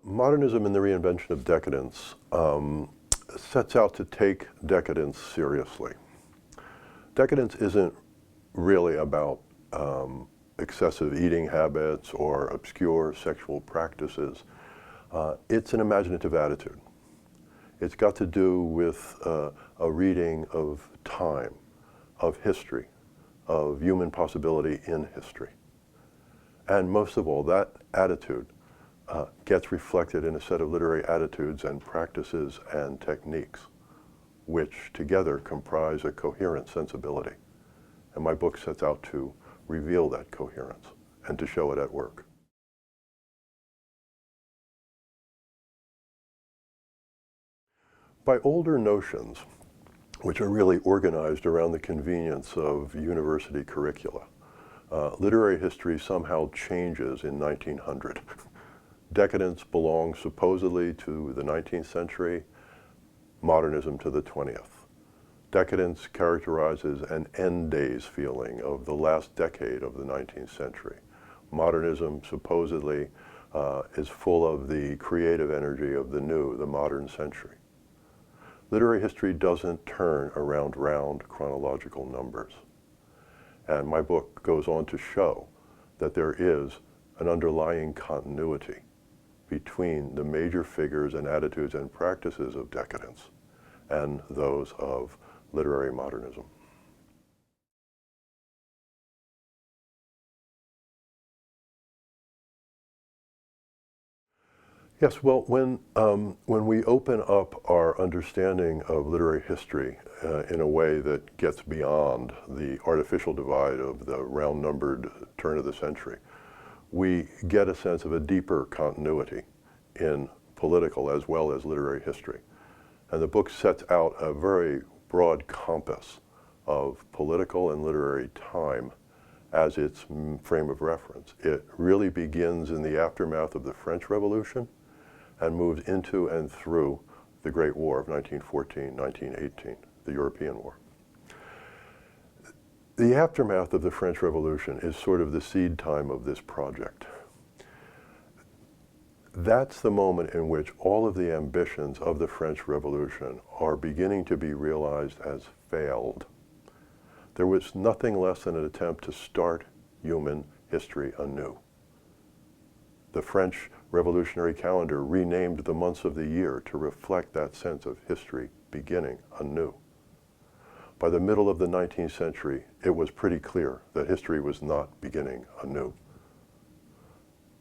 Modernism and the Reinvention of Decadence sets out to take decadence seriously. Decadence isn't really about excessive eating habits or obscure sexual practices. It's an imaginative attitude. It's got to do with a reading of time, of history, of human possibility in history. And most of all, that attitude gets reflected in a set of literary attitudes and practices and techniques, which together comprise a coherent sensibility. And my book sets out to reveal that coherence and to show it at work. By older notions, which are really organized around the convenience of university curricula, literary history somehow changes in 1900. Decadence belongs supposedly to the 19th century, modernism to the 20th. Decadence characterizes an end days feeling of the last decade of the 19th century. Modernism supposedly is full of the creative energy of the new, the modern century. Literary history doesn't turn around round chronological numbers. And my book goes on to show that there is an underlying continuity between the major figures and attitudes and practices of decadence and those of literary modernism. Yes, well, when we open up our understanding of literary history in a way that gets beyond the artificial divide of the round-numbered turn of the century, we get a sense of a deeper continuity in political as well as literary history. And the book sets out a very broad compass of political and literary time as its frame of reference. It really begins in the aftermath of the French Revolution and moves into and through the Great War of 1914-1918, the European War. The aftermath of the French Revolution is sort of the seed time of this project. That's the moment in which all of the ambitions of the French Revolution are beginning to be realized as failed. There was nothing less than an attempt to start human history anew. The French revolutionary calendar renamed the months of the year to reflect that sense of history beginning anew. By the middle of the 19th century, it was pretty clear that history was not beginning anew.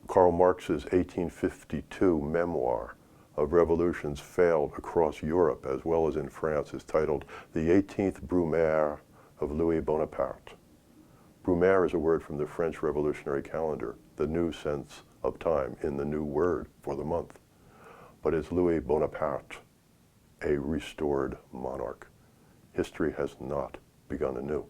Karl Marx's 1852 memoir of revolutions failed across Europe as well as in France is titled The 18th Brumaire of Louis Bonaparte. Brumaire is a word from the French revolutionary calendar, the new sense of time in the new word for the month. But it's Louis Bonaparte, a restored monarch. History has not begun anew.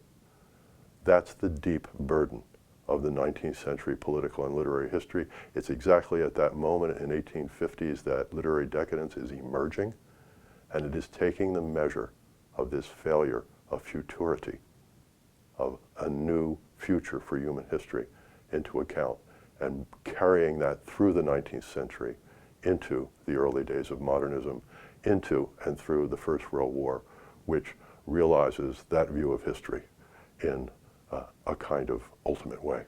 That's the deep burden of the 19th century political and literary history. It's exactly at that moment in 1850s that literary decadence is emerging, and it is taking the measure of this failure of futurity, of a new future for human history into account, and carrying that through the 19th century into the early days of modernism, into and through the First World War, which realizes that view of history in a kind of ultimate way.